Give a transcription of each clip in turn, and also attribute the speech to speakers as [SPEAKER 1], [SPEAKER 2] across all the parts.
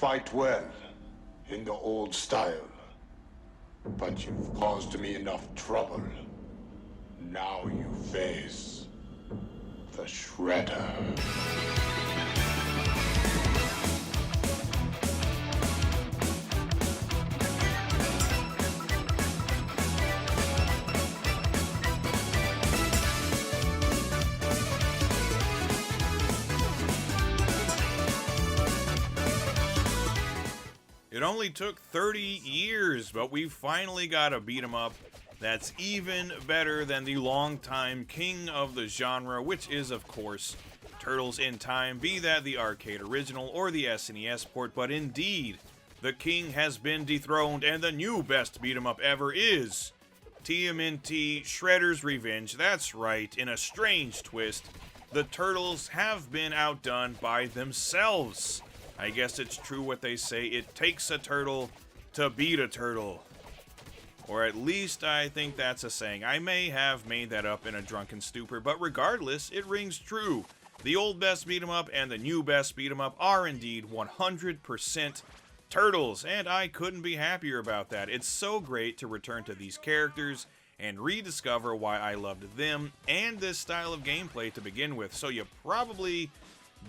[SPEAKER 1] fight well, in the old style. But you've caused me enough trouble. Now you face the Shredder.
[SPEAKER 2] It only took 30 years, but we finally got a beat 'em up that's even better than the longtime king of the genre, which is, of course, Turtles in Time, be that the arcade original or the SNES port. But indeed, the king has been dethroned, and the new best beat 'em up ever is TMNT Shredder's Revenge. That's right, in a strange twist, the Turtles have been outdone by themselves. I guess it's true what they say, it takes a turtle to beat a turtle. Or at least I think that's a saying. I may have made that up in a drunken stupor, but regardless, it rings true. The old best beat 'em up and the new best beat 'em up are indeed 100% Turtles, and I couldn't be happier about that. It's so great to return to these characters and rediscover why I loved them and this style of gameplay to begin with. So you probably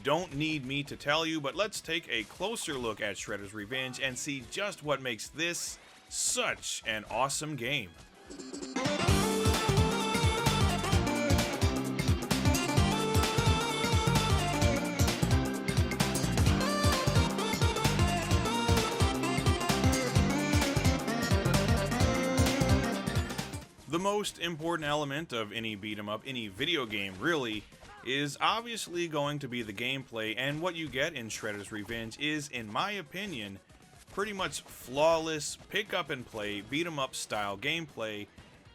[SPEAKER 2] don't need me to tell you, but let's take a closer look at Shredder's Revenge and see just what makes this such an awesome game. The most important element of any beat 'em up, any video game really, is obviously going to be the gameplay, and what you get in Shredder's Revenge is, in my opinion, pretty much flawless pick up and play beat 'em up style gameplay,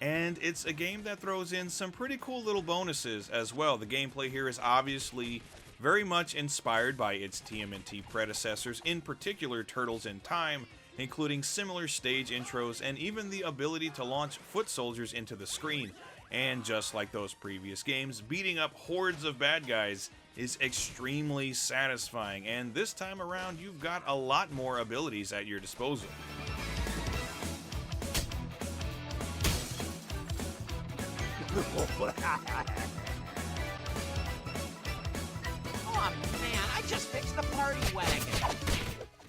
[SPEAKER 2] and it's a game that throws in some pretty cool little bonuses as well. The gameplay here is obviously very much inspired by its TMNT predecessors, in particular Turtles in Time, including similar stage intros and even the ability to launch foot soldiers into the screen. And just like those previous games, beating up hordes of bad guys is extremely satisfying, and this time around you've got a lot more abilities at your disposal.
[SPEAKER 3] Oh man, I just fixed the party wagon.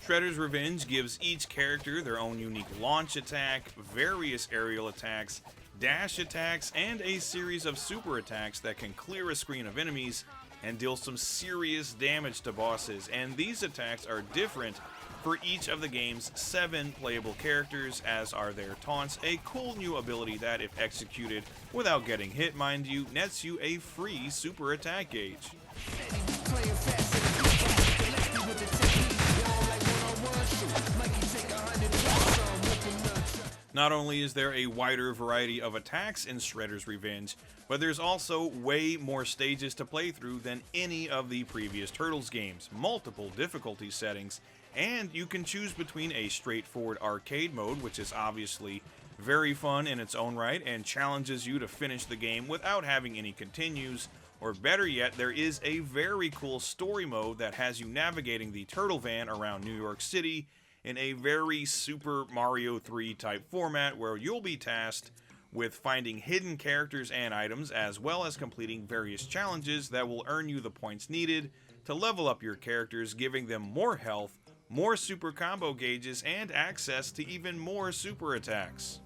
[SPEAKER 2] Shredder's Revenge gives each character their own unique launch attack, various aerial attacks, dash attacks, and a series of super attacks that can clear a screen of enemies and deal some serious damage to bosses. And these attacks are different for each of the game's 7 playable characters, as are their taunts, a cool new ability that, if executed without getting hit, mind you, nets you a free super attack gauge. Not only is there a wider variety of attacks in Shredder's Revenge, but there's also way more stages to play through than any of the previous Turtles games, multiple difficulty settings, and you can choose between a straightforward arcade mode, which is obviously very fun in its own right and challenges you to finish the game without having any continues, or better yet, there is a very cool story mode that has you navigating the Turtle Van around New York City in a very Super Mario 3 type format, where you'll be tasked with finding hidden characters and items, as well as completing various challenges that will earn you the points needed to level up your characters, giving them more health, more super combo gauges, and access to even more super attacks.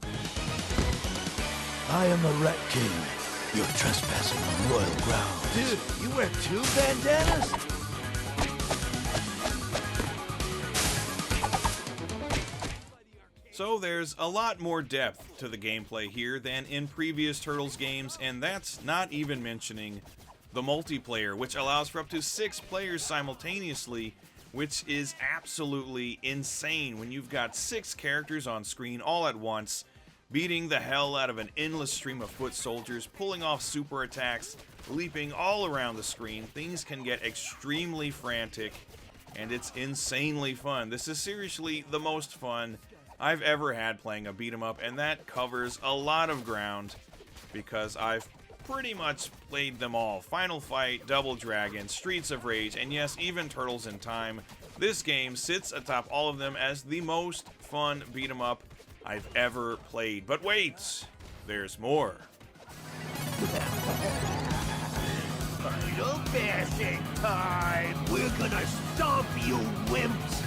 [SPEAKER 4] I am the Rat King. You're trespassing on royal ground.
[SPEAKER 5] Dude, you wear 2 bandanas?
[SPEAKER 2] So there's a lot more depth to the gameplay here than in previous Turtles games, and that's not even mentioning the multiplayer, which allows for up to 6 players simultaneously, which is absolutely insane when you've got 6 characters on screen all at once, beating the hell out of an endless stream of foot soldiers, pulling off super attacks, leaping all around the screen. Things can get extremely frantic, and it's insanely fun. This is seriously the most fun I've ever had playing a beat 'em up, and that covers a lot of ground because I've pretty much played them all. Final Fight, Double Dragon, Streets of Rage, and yes, even Turtles in Time, This game sits atop all of them as the most fun beat-em-up I've ever played. But wait, there's more.
[SPEAKER 5] Final bashing time! We're gonna stomp you wimps!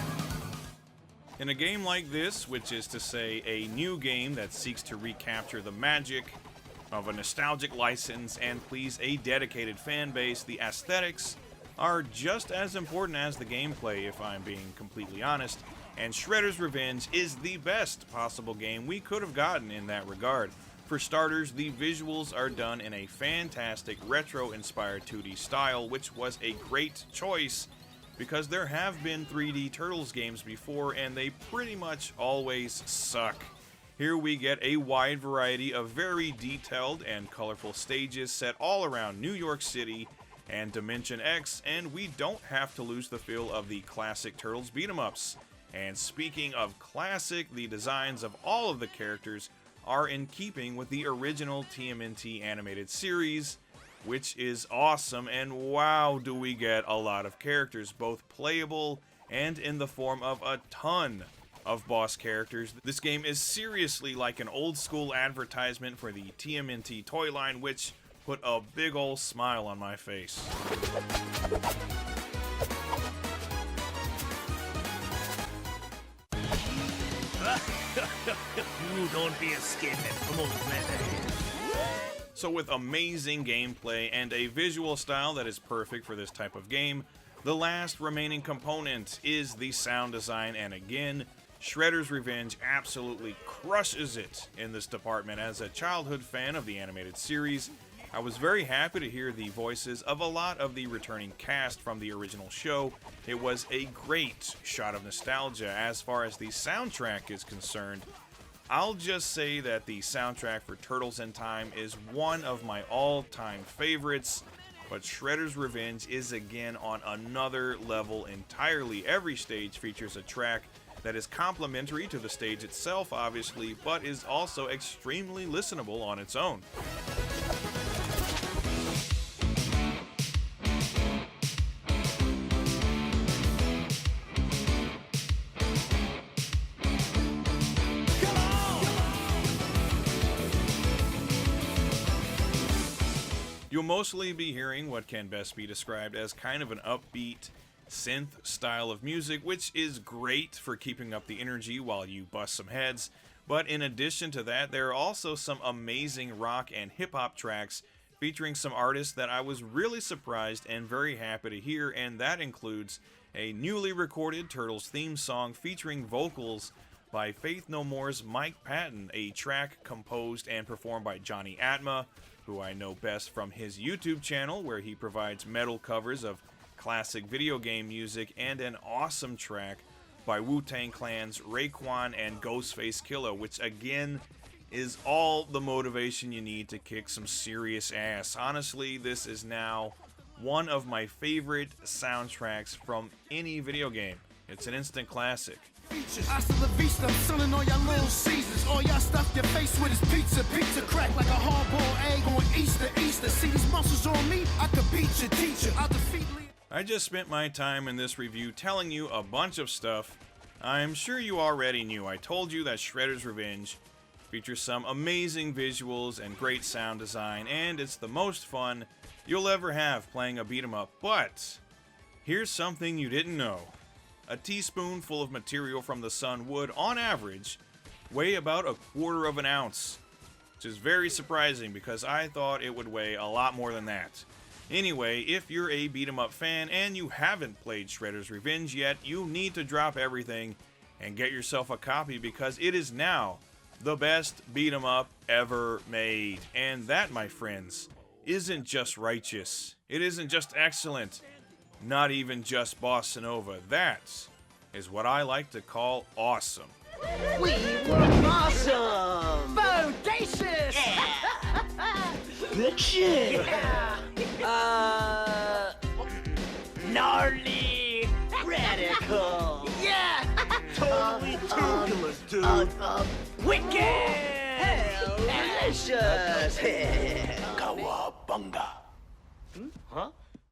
[SPEAKER 2] In a game like this, which is to say a new game that seeks to recapture the magic of a nostalgic license and please a dedicated fan base, the aesthetics are just as important as the gameplay, if I'm being completely honest, and Shredder's Revenge is the best possible game we could have gotten in that regard. For starters, the visuals are done in a fantastic retro-inspired 2D style, which was a great choice because there have been 3D Turtles games before and they pretty much always suck. Here we get a wide variety of very detailed and colorful stages set all around New York City and Dimension X, and we don't have to lose the feel of the classic Turtles beat-em-ups. And speaking of classic, the designs of all of the characters are in keeping with the original TMNT animated series, which is awesome, and wow, do we get a lot of characters, both playable and in the form of a ton of boss characters. This game is seriously like an old school advertisement for the TMNT toy line, which put a big ol' smile on my face.
[SPEAKER 5] You don't be a skinhead. Come on, man.
[SPEAKER 2] So with amazing gameplay and a visual style that is perfect for this type of game, the last remaining component is the sound design, and again, Shredder's Revenge absolutely crushes it in this department. As a childhood fan of the animated series, I was very happy to hear the voices of a lot of the returning cast from the original show. It was a great shot of nostalgia. As far as the soundtrack is concerned, I'll just say that the soundtrack for Turtles in Time is one of my all-time favorites, but Shredder's Revenge is again on another level entirely. Every stage features a track that is complementary to the stage itself, obviously, but is also extremely listenable on its own. You'll mostly be hearing what can best be described as kind of an upbeat synth style of music, which is great for keeping up the energy while you bust some heads. But in addition to that, there are also some amazing rock and hip-hop tracks featuring some artists that I was really surprised and very happy to hear, and that includes a newly recorded Turtles theme song featuring vocals by Faith No More's Mike Patton, a track composed and performed by Johnny Atma, who I know best from his YouTube channel, where he provides metal covers of classic video game music, and an awesome track by Wu-Tang Clan's Raekwon and Ghostface Killah, which again is all the motivation you need to kick some serious ass. Honestly, this is now one of my favorite soundtracks from any video game. It's an instant classic.
[SPEAKER 6] Hasta la vista, I'm selling all y'all little Caesars. All y'all stuff your face with is pizza. Pizza crack like a hard-boiled egg on Easter. See these muscles on me? I could beat your teacher. I'll defeat Lee.
[SPEAKER 2] I just spent my time in this review telling you a bunch of stuff I'm sure you already knew. I told you that Shredder's Revenge features some amazing visuals and great sound design, and it's the most fun you'll ever have playing a beat-em-up. But here's something you didn't know. A teaspoonful of material from the sun would, on average, weigh about 1/4 of an ounce, which is very surprising because I thought it would weigh a lot more than that. Anyway, if you're a beat-em-up fan and you haven't played Shredder's Revenge yet, you need to drop everything and get yourself a copy because it is now the best beat-em-up ever made. And that, my friends, isn't just righteous. It isn't just excellent. Not even just bossa nova. That is what I like to call awesome.
[SPEAKER 3] We were awesome! Bodacious!
[SPEAKER 5] Good shit!
[SPEAKER 3] Gnarly!
[SPEAKER 5] Radical!
[SPEAKER 3] Yeah!
[SPEAKER 5] Totally turbulent, dude!
[SPEAKER 3] Wicked!
[SPEAKER 5] Delicious!
[SPEAKER 4] Kawabunga.
[SPEAKER 5] Huh?